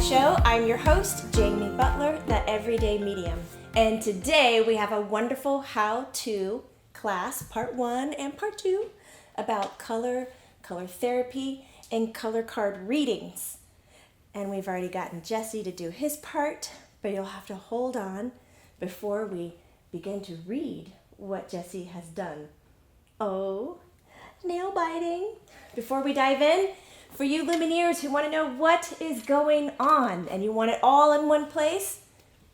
show. I'm your host, Jamie Butler, the Everyday Medium. And today we have a wonderful how-to class, part 1 and part 2, about color therapy, and color card readings. And we've already gotten Jesse to do his part, but you'll have to hold on before we begin to read what Jesse has done. Oh, nail biting. Before we dive in, for you Lumineers who want to know what is going on and you want it all in one place,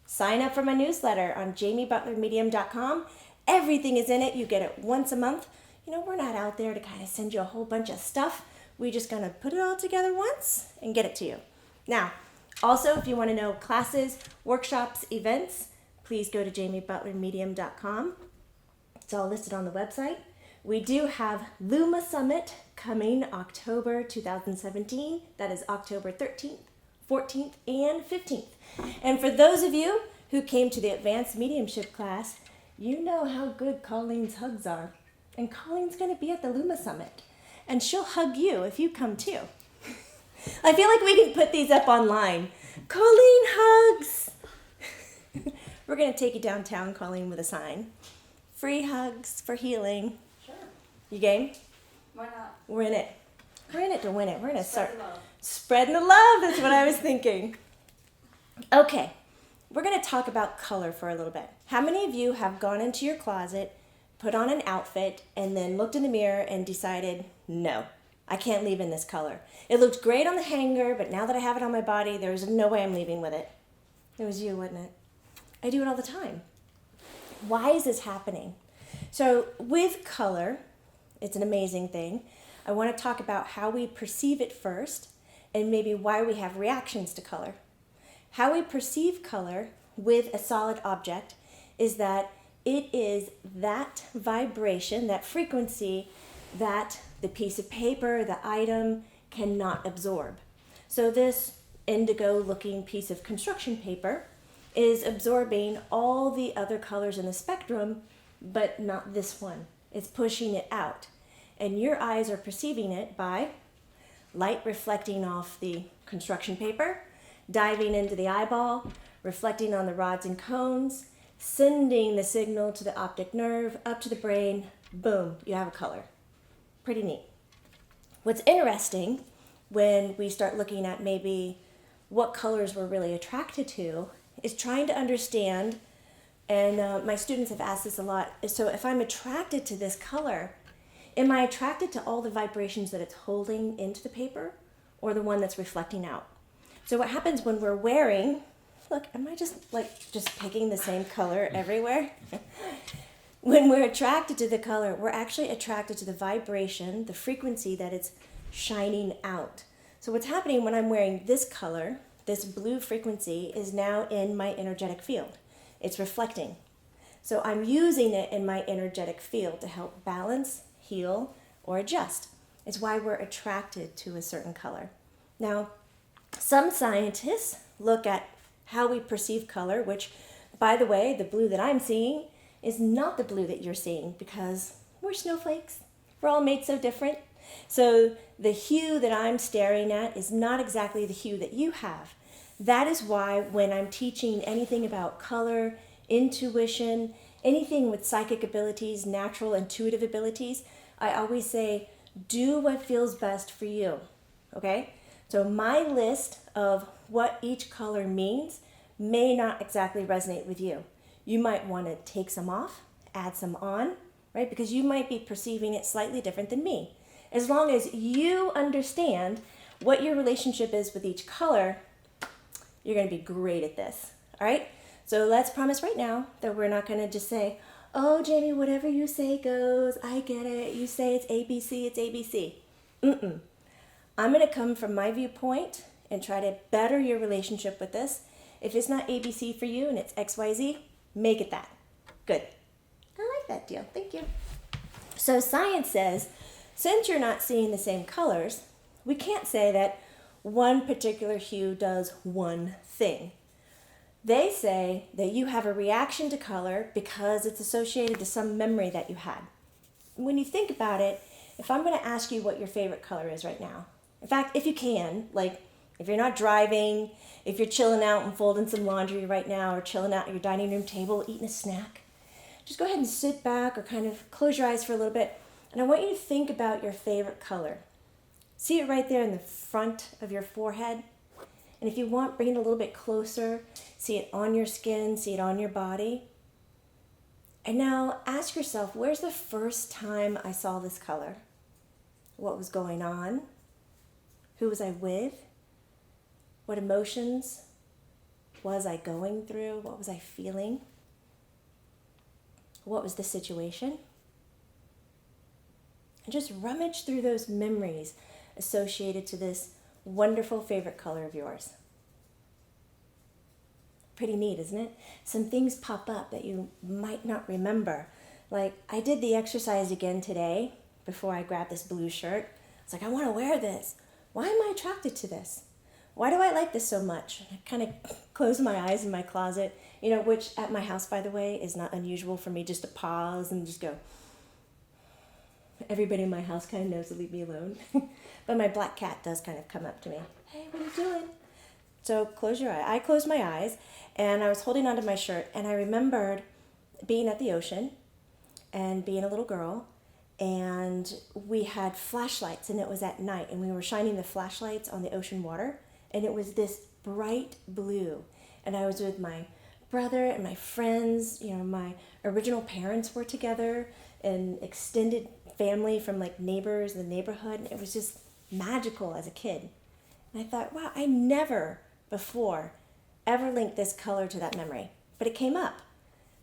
sign up for my newsletter on jamiebutlermedium.com. Everything is in it. You get it once a month. You know, we're not out there to kind of send you a whole bunch of stuff. We're just going to put it all together once and get it to you. Now, also, if you want to know classes, workshops, events, please go to jamiebutlermedium.com. It's all listed on the website. We do have Luma Summit coming October 2017. That is October 13th, 14th, and 15th. And for those of you who came to the Advanced Mediumship class, you know how good Colleen's hugs are. And Colleen's going to be at the Luma Summit. And she'll hug you if you come too. I feel like we can put these up online. Colleen hugs! We're going to take you downtown, Colleen, with a sign. Free hugs for healing. Sure. You game? Why not? We're in it. We're in it to win it. We're going to start the love. spreading the love. That's what I was thinking. Okay. We're going to talk about color for a little bit. How many of you have gone into your closet, put on an outfit, and then looked in the mirror and decided, no, I can't leave in this color. It looked great on the hanger, but now that I have it on my body, there's no way I'm leaving with it. It was you, wasn't it? I do it all the time. Why is this happening? So with color, it's an amazing thing. I want to talk about how we perceive it first and maybe why we have reactions to color. How we perceive color with a solid object is that it is that vibration, that frequency that the piece of paper, the item cannot absorb. So this indigo-looking piece of construction paper is absorbing all the other colors in the spectrum, but not this one. It's pushing it out. And your eyes are perceiving it by light reflecting off the construction paper, diving into the eyeball, reflecting on the rods and cones, sending the signal to the optic nerve, up to the brain, boom, you have a color. Pretty neat. What's interesting when we start looking at maybe what colors we're really attracted to is trying to understand, and my students have asked this a lot, so if I'm attracted to this color, am I attracted to all the vibrations that it's holding into the paper or the one that's reflecting out? So what happens when we're wearing, look, am I just picking the same color everywhere? When we're attracted to the color, we're actually attracted to the vibration, the frequency that it's shining out. So what's happening when I'm wearing this color, this blue frequency, is now in my energetic field. It's reflecting. So I'm using it in my energetic field to help balance, heal, or adjust. It's why we're attracted to a certain color. Now, some scientists look at how we perceive color, which, by the way, the blue that I'm seeing is not the blue that you're seeing because we're snowflakes. We're all made so different. So the hue that I'm staring at is not exactly the hue that you have. That is why when I'm teaching anything about color, intuition, anything with psychic abilities, natural intuitive abilities, I always say, do what feels best for you, okay? So my list of what each color means may not exactly resonate with you. You might want to take some off, add some on, right? Because you might be perceiving it slightly different than me. As long as you understand what your relationship is with each color, you're going to be great at this, all right? So let's promise right now that we're not going to just say, oh, Jamie, whatever you say goes. I get it. You say it's ABC, it's ABC. I'm going to come from my viewpoint and try to better your relationship with this. If it's not ABC for you and it's XYZ, make it that. Good. I like that deal. Thank you. So science says, since you're not seeing the same colors, we can't say that one particular hue does one thing. They say that you have a reaction to color because it's associated to some memory that you had. When you think about it, if I'm going to ask you what your favorite color is right now, in fact, if you can, like If you're not driving, if you're chilling out and folding some laundry right now, or chilling out at your dining room table eating a snack, just go ahead and sit back or kind of close your eyes for a little bit. And I want you to think about your favorite color. See it right there in the front of your forehead. And if you want, bring it a little bit closer. See it on your skin, see it on your body. And now ask yourself, where's the first time I saw this color? What was going on? Who was I with? What emotions was I going through? What was I feeling? What was the situation? And just rummage through those memories associated to this wonderful favorite color of yours. Pretty neat, isn't it? Some things pop up that you might not remember. Like, I did the exercise again today before I grabbed this blue shirt. I was like, I want to wear this. Why am I attracted to this? Why do I like this so much? I kind of closed my eyes in my closet, which at my house, by the way, is not unusual for me just to pause and just go. Everybody in my house kind of knows to leave me alone. But my black cat does kind of come up to me. Hey, what are you doing? So close your eye. I closed my eyes, and I was holding onto my shirt, and I remembered being at the ocean and being a little girl, and we had flashlights, and it was at night, and we were shining the flashlights on the ocean water, and it was this bright blue. And I was with my brother and my friends. My original parents were together, and extended family from like neighbors in the neighborhood, and it was just magical as a kid. And I thought, wow, I never before ever linked this color to that memory, but it came up.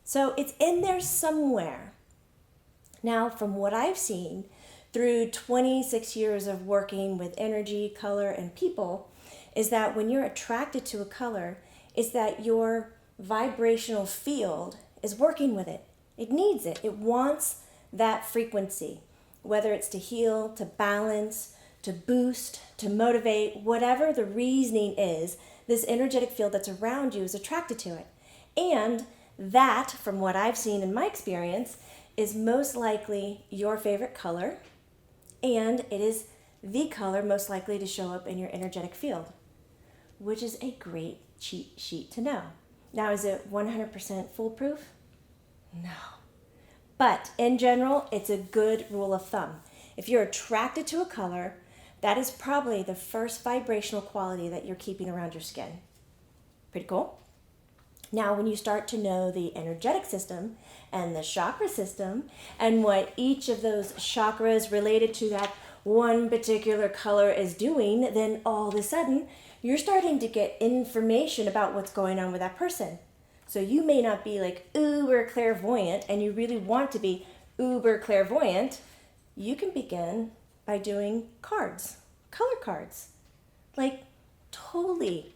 So it's in there somewhere. Now, from what I've seen through 26 years of working with energy, color, and people, is that when you're attracted to a color, is that your vibrational field is working with it. It needs it. It wants that frequency, whether it's to heal, to balance, to boost, to motivate, whatever the reasoning is, this energetic field that's around you is attracted to it. And that, from what I've seen in my experience, is most likely your favorite color, and it is the color most likely to show up in your energetic field, which is a great cheat sheet to know. Now, is it 100% foolproof? No. But in general, it's a good rule of thumb. If you're attracted to a color, that is probably the first vibrational quality that you're keeping around your skin. Pretty cool? Now, when you start to know the energetic system and the chakra system and what each of those chakras related to that one particular color is doing, then all of a sudden, you're starting to get information about what's going on with that person. So you may not be like uber clairvoyant, and you really want to be uber clairvoyant. You can begin by doing cards, color cards. Like, totally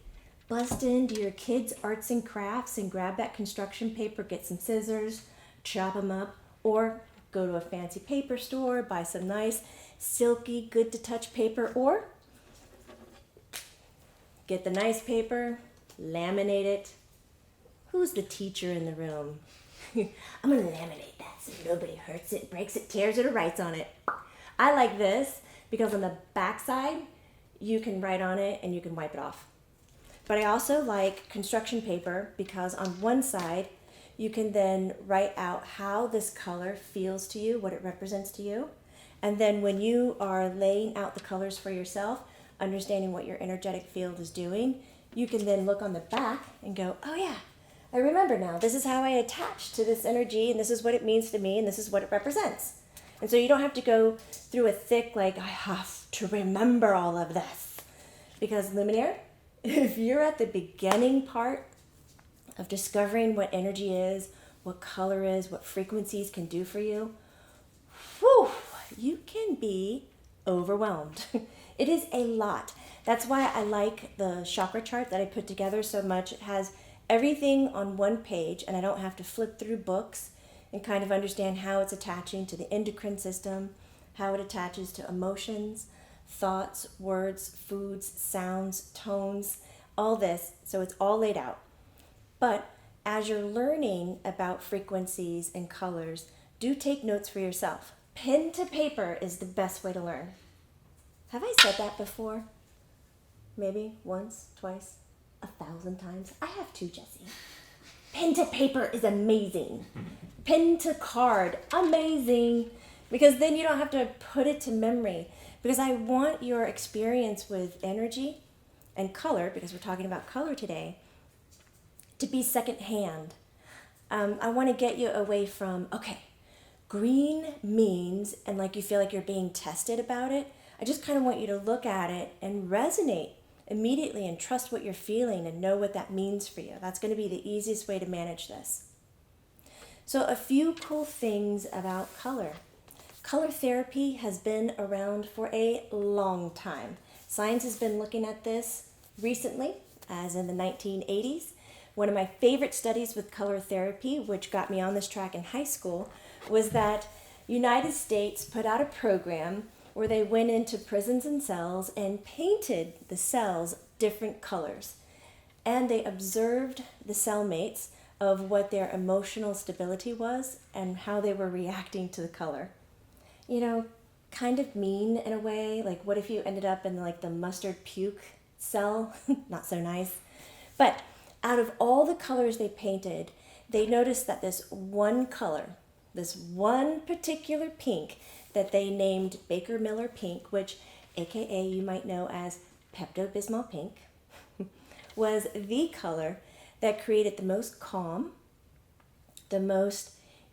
bust into your kids' arts and crafts and grab that construction paper, get some scissors, chop them up, or go to a fancy paper store, buy some nice, silky, good to touch paper, or get the nice paper, laminate it. Who's the teacher in the room? I'm going to laminate that so nobody hurts it, breaks it, tears it, or writes on it. I like this because on the back side, you can write on it and you can wipe it off. But I also like construction paper because on one side, you can then write out how this color feels to you, what it represents to you. And then when you are laying out the colors for yourself, understanding what your energetic field is doing, you can then look on the back and go, oh yeah, I remember now. This is how I attach to this energy, and this is what it means to me, and this is what it represents. And so you don't have to go through a thick, I have to remember all of this. Because Luminaire, if you're at the beginning part of discovering what energy is, what color is, what frequencies can do for you, you can be overwhelmed. It is a lot. That's why I like the chakra chart that I put together so much. It has everything on one page, and I don't have to flip through books and kind of understand how it's attaching to the endocrine system, how it attaches to emotions, thoughts, words, foods, sounds, tones, all this. So it's all laid out. But as you're learning about frequencies and colors, do take notes for yourself. Pen to paper is the best way to learn. Have I said that before? Maybe once, twice, 1,000 times. I have too, Jesse. Pen to paper is amazing. Pen to card, amazing. Because then you don't have to put it to memory. Because I want your experience with energy and color, because we're talking about color today, to be secondhand. I want to get you away from, okay, green means, and like you feel like you're being tested about it. I just kind of want you to look at it and resonate immediately and trust what you're feeling and know what that means for you. That's going to be the easiest way to manage this. So a few cool things about color. Color therapy has been around for a long time. Science has been looking at this recently, as in the 1980s. One of my favorite studies with color therapy, which got me on this track in high school, was that United States put out a program where they went into prisons and cells and painted the cells different colors. And they observed the cellmates of what their emotional stability was and how they were reacting to the color. You know, kind of mean in a way. Like, what if you ended up in like the mustard puke cell? Not so nice. But out of all the colors they painted, they noticed that this one color, this one particular pink that they named Baker Miller pink, which AKA you might know as Pepto-Bismol pink, was the color that created the most calm, the most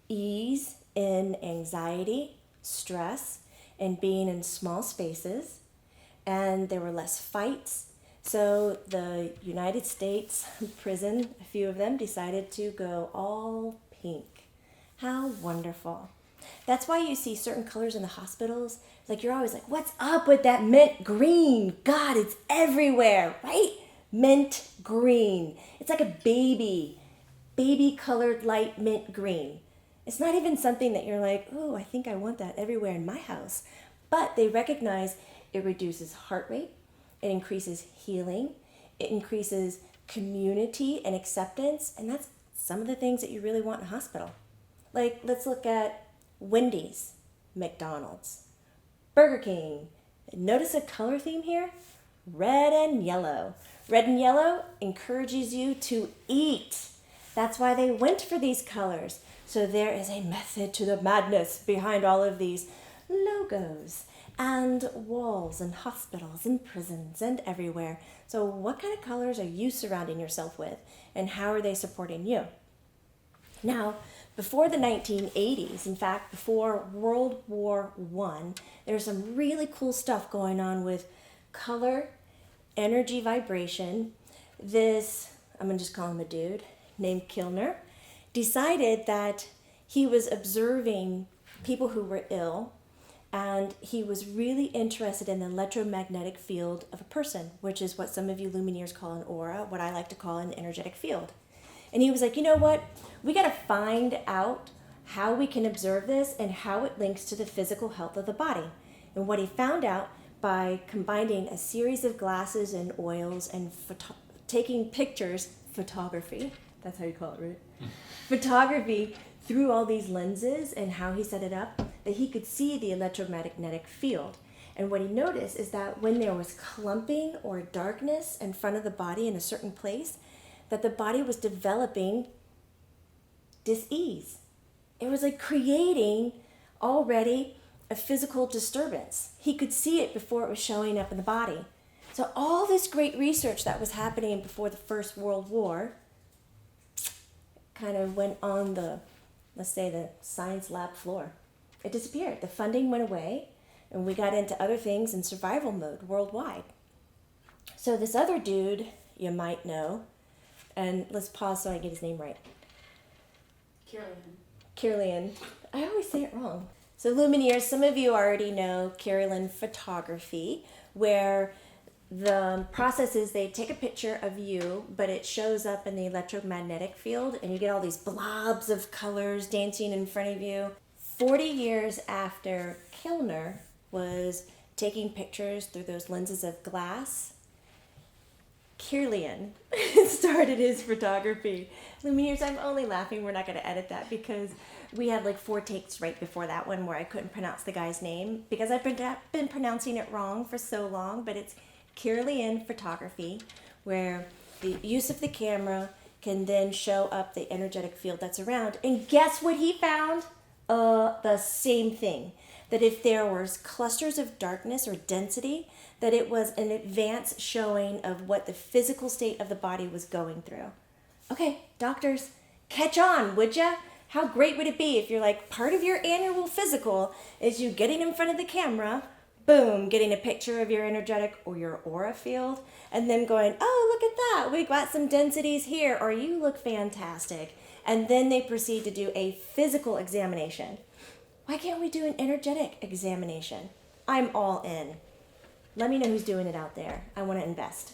ease in anxiety, stress, and being in small spaces, and there were less fights. So the United States prison, a few of them, decided to go all pink. How wonderful. That's why you see certain colors in the hospitals. Like, you're always like, what's up with that mint green? God, it's everywhere, right? Mint green. It's like a baby colored light mint green. It's not even something that you're like, oh, I think I want that everywhere in my house. But they recognize it reduces heart rate. It increases healing. It increases community and acceptance. And that's some of the things that you really want in a hospital. Like, let's look at Wendy's, McDonald's, Burger King. Notice a color theme here? Red and yellow. Red and yellow encourages you to eat. That's why they went for these colors. So there is a method to the madness behind all of these logos and walls and hospitals and prisons and everywhere. So what kind of colors are you surrounding yourself with, and how are they supporting you? Now, before the 1980s, in fact, before World War I, there's some really cool stuff going on with color, energy vibration. This, I'm going to just call him a dude, named Kilner, decided that he was observing people who were ill, and he was really interested in the electromagnetic field of a person, which is what some of you Lumineers call an aura, what I like to call an energetic field. And he was like, you know what? We got to find out how we can observe this and how it links to the physical health of the body. And what he found out by combining a series of glasses and oils and taking pictures, photography, that's how you call it, right? Photography through all these lenses and how he set it up, that he could see the electromagnetic field. And what he noticed is that when there was clumping or darkness in front of the body in a certain place, that the body was developing dis-ease. It was like creating already a physical disturbance. He could see it before it was showing up in the body. So all this great research that was happening before the First World War kind of went on the, let's say, the science lab floor. It disappeared. The funding went away, and we got into other things in survival mode worldwide. So this other dude you might know, and let's pause so I get his name right. Kirlian. I always say it wrong. So Lumineers, some of you already know Kirlian photography, where the process is they take a picture of you, but it shows up in the electromagnetic field, and you get all these blobs of colors dancing in front of you. 40 years after Kilner was taking pictures through those lenses of glass, Kirlian started his photography. Lumineers, I'm only laughing. We're not going to edit that because we had like 4 takes right before that one where I couldn't pronounce the guy's name because I've been pronouncing it wrong for so long, but it's Kirlian photography, where the use of the camera can then show up the energetic field that's around. And guess what he found? The same thing. That if there was clusters of darkness or density, that it was an advanced showing of what the physical state of the body was going through. Okay, doctors, catch on, would ya? How great would it be if you're like, part of your annual physical is you getting in front of the camera, boom, getting a picture of your energetic or your aura field, and then going, oh, look at that, we got some densities here, or you look fantastic. And then they proceed to do a physical examination. Why can't we do an energetic examination? I'm all in. Let me know who's doing it out there. I want to invest.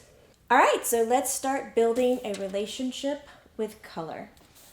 All right, so let's start building a relationship with color.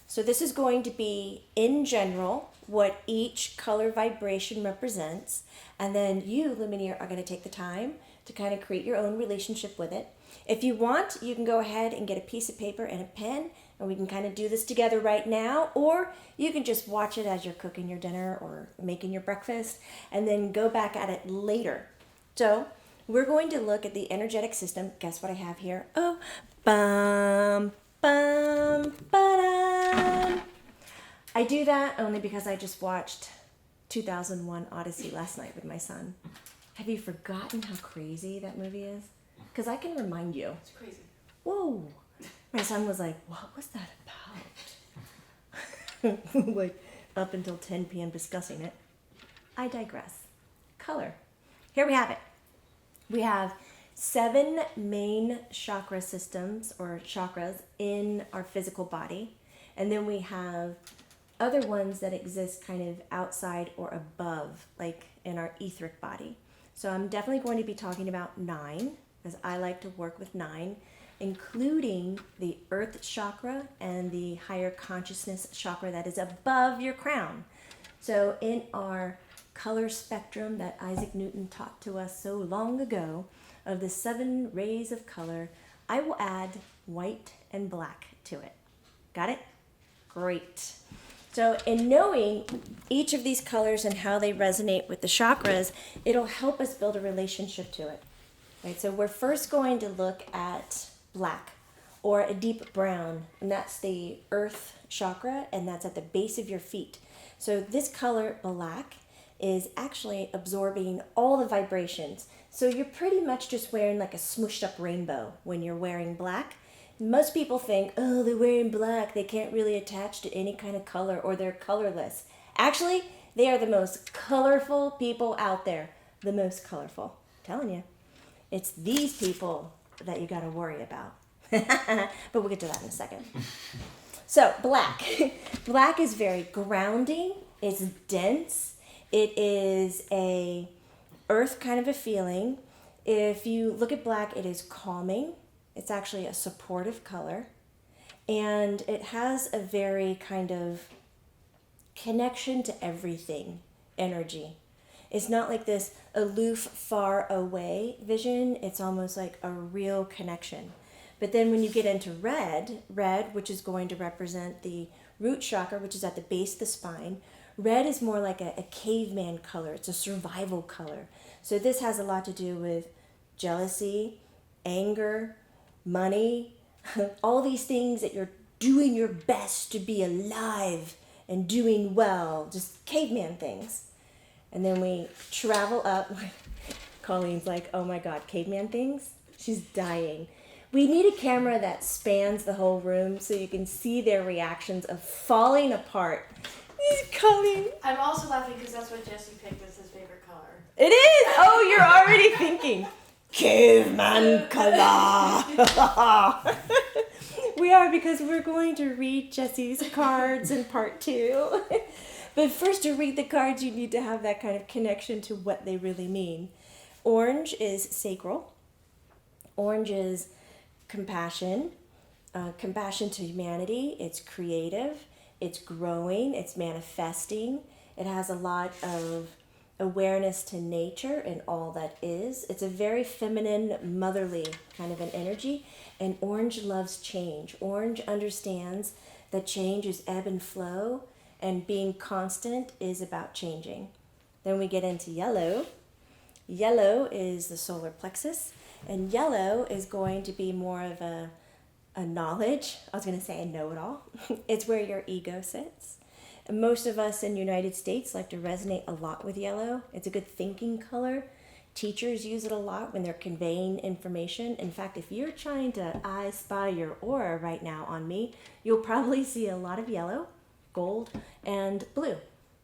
So this is going to be, in general, what each color vibration represents. And then you, Lumineer, are going to take the time to kind of create your own relationship with it. If you want, you can go ahead and get a piece of paper and a pen, and we can kind of do this together right now, or you can just watch it as you're cooking your dinner or making your breakfast, and then go back at it later. So we're going to look at the energetic system. Guess what I have here? Oh, bum, bum, ba-dum. I do that only because I just watched 2001 Odyssey last night with my son. Have you forgotten how crazy that movie is? Because I can remind you. It's crazy. Whoa. My son was like, what was that about? Like, up until 10 p.m. discussing it. I digress. Color. Here we have it. We have 7 main chakra systems, or chakras, in our physical body. And then we have other ones that exist kind of outside or above, like in our etheric body. So I'm definitely going to be talking about 9, as I like to work with 9, including the earth chakra and the higher consciousness chakra that is above your crown. So in our color spectrum that Isaac Newton taught to us so long ago, of the 7 rays of color, I will add white and black to it. Got it? Great. So in knowing each of these colors and how they resonate with the chakras, it'll help us build a relationship to it. Right, so we're first going to look at black, or a deep brown, and that's the earth chakra, and that's at the base of your feet. So this color, black, is actually absorbing all the vibrations. So you're pretty much just wearing like a smooshed up rainbow when you're wearing black. Most people think, oh, they're wearing black, they can't really attach to any kind of color, or they're colorless. Actually, they are the most colorful people out there. The most colorful. I'm telling you. It's these people that you got to worry about. But we'll get to that in a second. So, black. Black is very grounding. It's dense. It is a earth kind of a feeling. If you look at black, it is calming. It's actually a supportive color. And it has a very kind of connection to everything energy. It's not like this aloof, far away vision. It's almost like a real connection. But then when you get into red, which is going to represent the root chakra, which is at the base of the spine, red is more like a caveman color. It's a survival color. So this has a lot to do with jealousy, anger, money, all these things that you're doing your best to be alive and doing well, just caveman things. And then we travel up. Colleen's like, oh my God, caveman things? She's dying. We need a camera that spans the whole room so you can see their reactions of falling apart. Colleen. I'm also laughing because that's what Jesse picked as his favorite color. It is! Oh, you're already thinking, caveman color. We are, because we're going to read Jesse's cards in part 2. But first, to read the cards, you need to have that kind of connection to what they really mean. Orange is sacral. Orange is compassion. Compassion to humanity. It's creative. It's growing. It's manifesting. It has a lot of awareness to nature and all that is. It's a very feminine, motherly kind of an energy. And orange loves change. Orange understands that change is ebb and flow. And being constant is about changing. Then we get into yellow. Yellow is the solar plexus. And yellow is going to be more of a knowledge. I was going to say a know-it-all. It's where your ego sits. And most of us in the United States like to resonate a lot with yellow. It's a good thinking color. Teachers use it a lot when they're conveying information. In fact, if you're trying to I spy your aura right now on me, you'll probably see a lot of yellow, gold, and blue,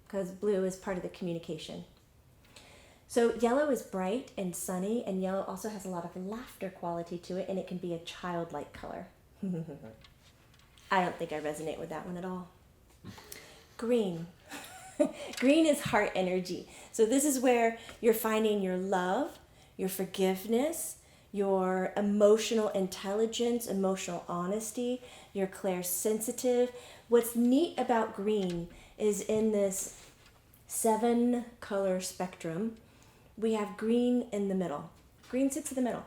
because blue is part of the communication. So yellow is bright and sunny, and yellow also has a lot of laughter quality to it, and it can be a childlike color. I don't think I resonate with that one at all. Green. Green is heart energy. So this is where you're finding your love, your forgiveness, your emotional intelligence, emotional honesty, your clairsensitive. What's neat about green is in this 7 color spectrum, we have green in the middle. Green sits in the middle.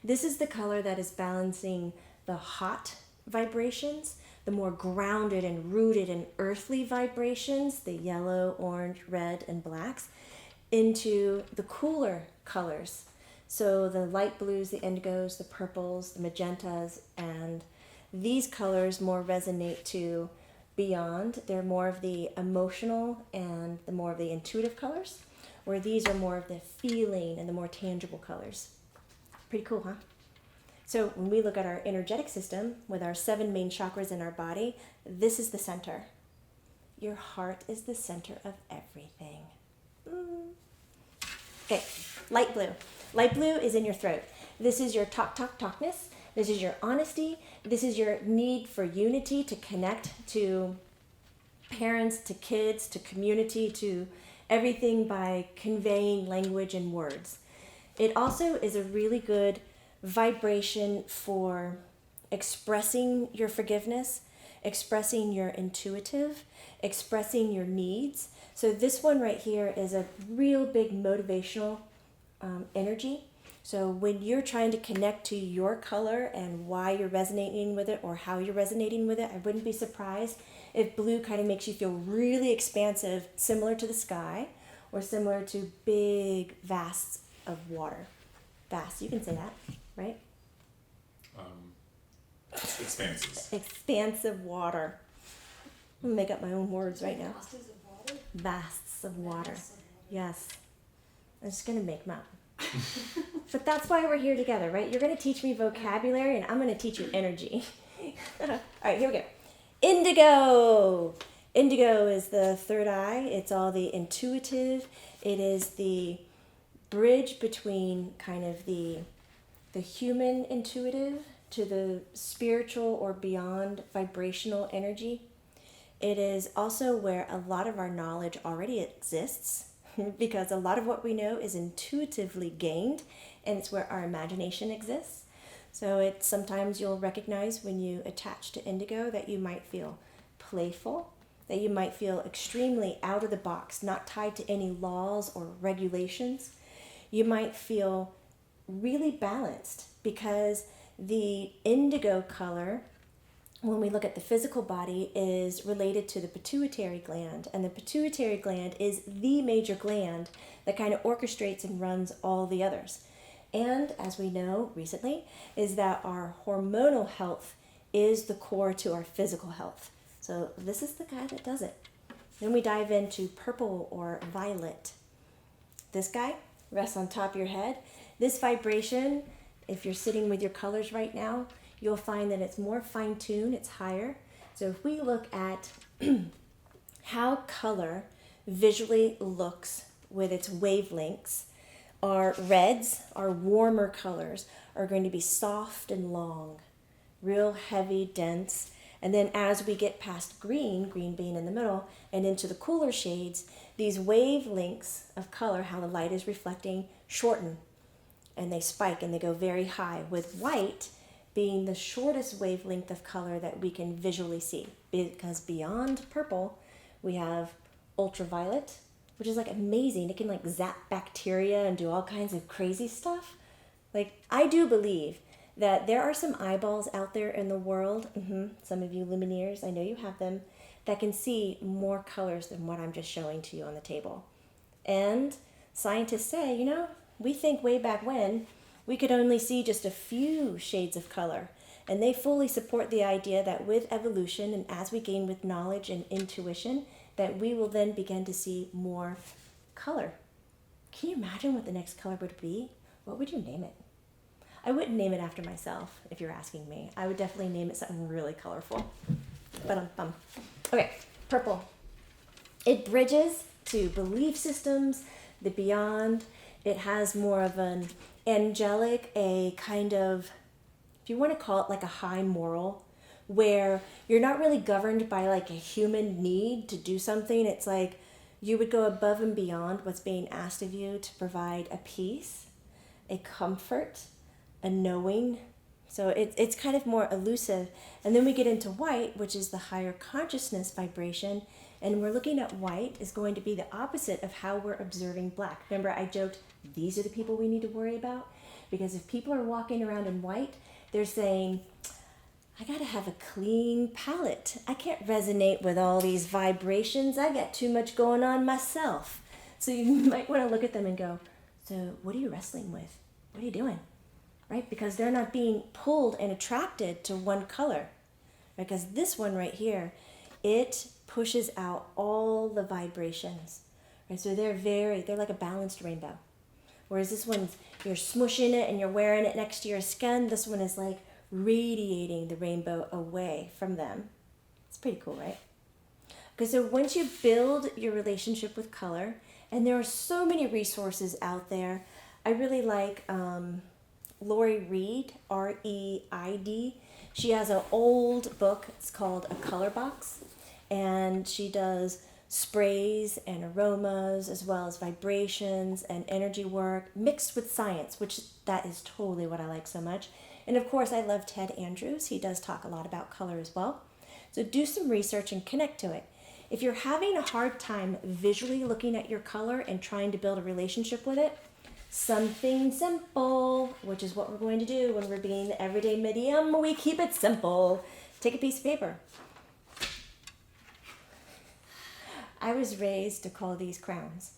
This is the color that is balancing the hot vibrations, the more grounded and rooted and earthly vibrations, the yellow, orange, red, and blacks, into the cooler colors. So the light blues, the indigos, the purples, the magentas, and these colors more resonate to beyond. They're more of the emotional and the more of the intuitive colors, where these are more of the feeling and the more tangible colors. Pretty cool, huh? So when we look at our energetic system with our 7 main chakras in our body, this is the center. Your heart is the center of everything. Okay, light blue. Light blue is in your throat. This is your talkness. This is your honesty. This is your need for unity, to connect to parents, to kids, to community, to everything by conveying language and words. It also is a really good vibration for expressing your forgiveness, expressing your intuitive, expressing your needs. So this one right here is a real big motivational energy. So when you're trying to connect to your color and why you're resonating with it or how you're resonating with it, I wouldn't be surprised if blue kind of makes you feel really expansive, similar to the sky, or similar to big vasts of water. Vast, you can say that, right? Expanses. Expansive water. I'm gonna make up my own words right now. Vasts of water? Vasts of water. Vasts of water. Yes. I'm just gonna make them up. But that's why we're here together, right? You're gonna teach me vocabulary and I'm gonna teach you energy. All right, here we go. Indigo. Indigo is the third eye. It's all the intuitive. It is the bridge between kind of the human intuitive to the spiritual or beyond vibrational energy. It is also where a lot of our knowledge already exists, because a lot of what we know is intuitively gained, and it's where our imagination exists. So it's sometimes you'll recognize when you attach to indigo that you might feel playful, that you might feel extremely out of the box, not tied to any laws or regulations. You might feel really balanced because the indigo color, when we look at the physical body, is related to the pituitary gland. And the pituitary gland is the major gland that kind of orchestrates and runs all the others. And as we know recently, is that our hormonal health is the core to our physical health. So this is the guy that does it. Then we dive into purple or violet. This guy rests on top of your head. This vibration, if you're sitting with your colors right now, you'll find that it's more fine-tuned, it's higher. So if we look at how color visually looks with its wavelengths, our reds, our warmer colors, are going to be soft and long, real heavy, dense. And then as we get past green, green being in the middle, and into the cooler shades, these wavelengths of color, how the light is reflecting, shorten. And they spike and they go very high, with white being the shortest wavelength of color that we can visually see. Because beyond purple, we have ultraviolet, which is like amazing. It can like zap bacteria and do all kinds of crazy stuff. Like, I do believe that there are some eyeballs out there in the world, some of you lumineers, I know you have them, that can see more colors than what I'm just showing to you on the table. And scientists say, we think way back when we could only see just a few shades of color. And they fully support the idea that with evolution and as we gain with knowledge and intuition, that we will then begin to see more color. Can you imagine what the next color would be? What would you name it? I wouldn't name it after myself, if you're asking me. I would definitely name it something really colorful. Okay, purple. It bridges to belief systems, the beyond. It has more of an angelic, a kind of, if you want to call it like a high moral, where you're not really governed by like a human need to do something. It's like you would go above and beyond what's being asked of you to provide a peace, a comfort, a knowing. So it's kind of more elusive. And then we get into white, which is the higher consciousness vibration. And we're looking at white is going to be the opposite of how we're observing black. Remember, I joked, these are the people we need to worry about? Because if people are walking around in white, they're saying, I gotta have a clean palette. I can't resonate with all these vibrations. I got too much going on myself. So you might want to look at them and go, so what are you wrestling with? What are you doing? Right? Because they're not being pulled and attracted to one color. Because this one right here, it pushes out all the vibrations. Right? So they're like a balanced rainbow. Whereas this one, you're smushing it and you're wearing it next to your skin. This one is like radiating the rainbow away from them. It's pretty cool, right? Because so once you build your relationship with color, and there are so many resources out there. I really like Lori Reed, R-E-I-D. She has an old book. It's called A Color Box. And she does sprays and aromas as well as vibrations and energy work mixed with science, which that is totally what I like so much. And of course, I love Ted Andrews. He does talk a lot about color as well. So do some research and connect to it. If you're having a hard time visually looking at your color and trying to build a relationship with it, something simple, which is what we're going to do when we're being the everyday medium. We keep it simple. Take a piece of paper. I was raised to call these crowns.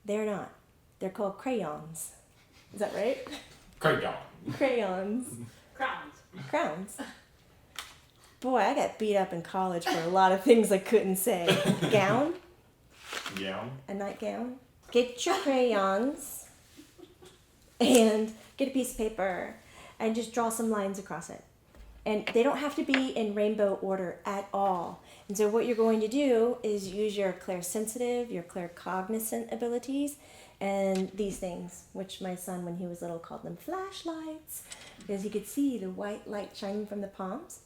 They're not. They're called crayons. Is that right? Crayon. Crayons. Crowns. Boy, I got beat up in college for a lot of things I couldn't say. Gown? Gown. A nightgown. Get your crayons and get a piece of paper and just draw some lines across it. And they don't have to be in rainbow order at all. And so what you're going to do is use your clairsensitive, your claircognizant abilities, and these things, which my son, when he was little, called them flashlights, because he could see the white light shining from the palms.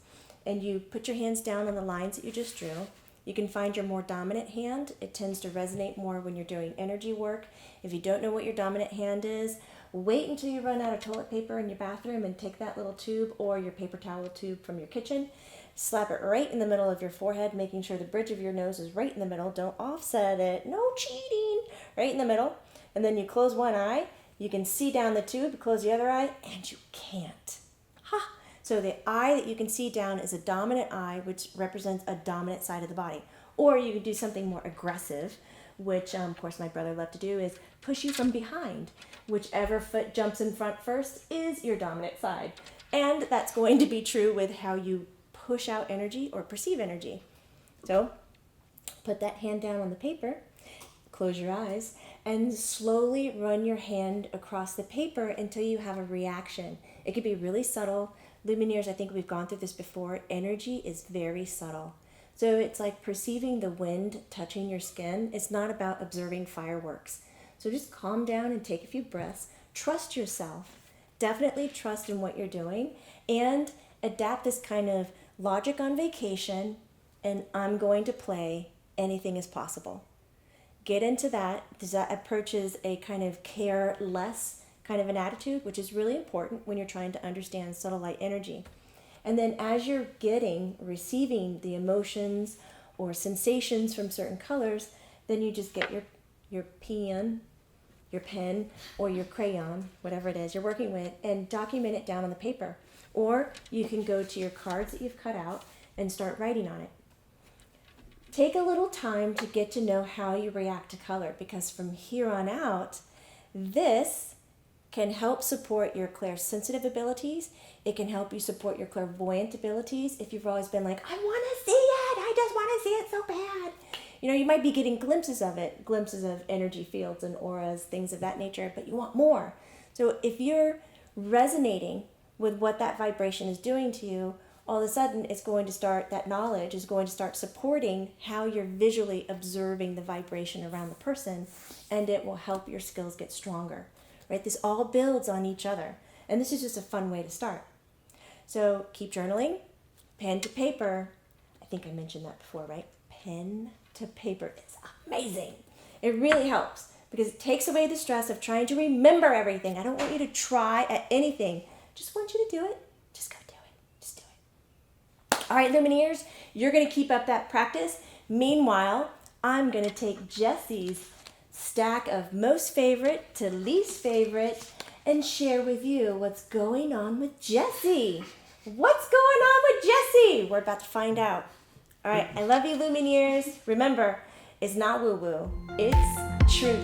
And you put your hands down on the lines that you just drew. You can find your more dominant hand. It tends to resonate more when you're doing energy work. If you don't know what your dominant hand is, wait until you run out of toilet paper in your bathroom and take that little tube or your paper towel tube from your kitchen, slap it right in the middle of your forehead, making sure the bridge of your nose is right in the middle. Don't offset it. No cheating. Right in the middle. And then you close one eye. You can see down the tube, close the other eye, and you can't. Ha! So the eye that you can see down is a dominant eye, which represents a dominant side of the body. Or you could do something more aggressive, which, of course, my brother loved to do, is push you from behind. Whichever foot jumps in front first is your dominant side. And that's going to be true with how you push out energy or perceive energy. So put that hand down on the paper, close your eyes, and slowly run your hand across the paper until you have a reaction. It could be really subtle. Lumineers, I think we've gone through this before. Energy is very subtle. So it's like perceiving the wind touching your skin. It's not about observing fireworks. So just calm down and take a few breaths. Trust yourself. Definitely trust in what you're doing. And adapt this kind of logic on vacation and I'm going to play, anything is possible. Get into that, because that approaches a kind of careless kind of an attitude, which is really important when you're trying to understand subtle light energy. And then as you're receiving the emotions or sensations from certain colors, then you just get your pen, or your crayon, whatever it is you're working with, and document it down on the paper. Or you can go to your cards that you've cut out and start writing on it. Take a little time to get to know how you react to color, because from here on out, this can help support your clairsensitive abilities. It can help you support your clairvoyant abilities. If you've always been like, I want to see it, I just want to see it so bad. You know, you might be getting glimpses of it, glimpses of energy fields and auras, things of that nature, but you want more. So if you're resonating with what that vibration is doing to you, all of a sudden it's going to start, that knowledge is going to start supporting how you're visually observing the vibration around the person, and it will help your skills get stronger, right? This all builds on each other, and this is just a fun way to start. So keep journaling, pen to paper. I think I mentioned that before, right? Pen to paper. It's amazing. It really helps because it takes away the stress of trying to remember everything. I don't want you to try at anything. Just want you to do it. Just go do it. Just do it. All right, Lumineers, you're going to keep up that practice. Meanwhile, I'm going to take Jessie's stack of most favorite to least favorite and share with you what's going on with Jessie. What's going on with Jessie? We're about to find out. All right, I love you, Lumineers. Remember, it's not woo-woo. It's true.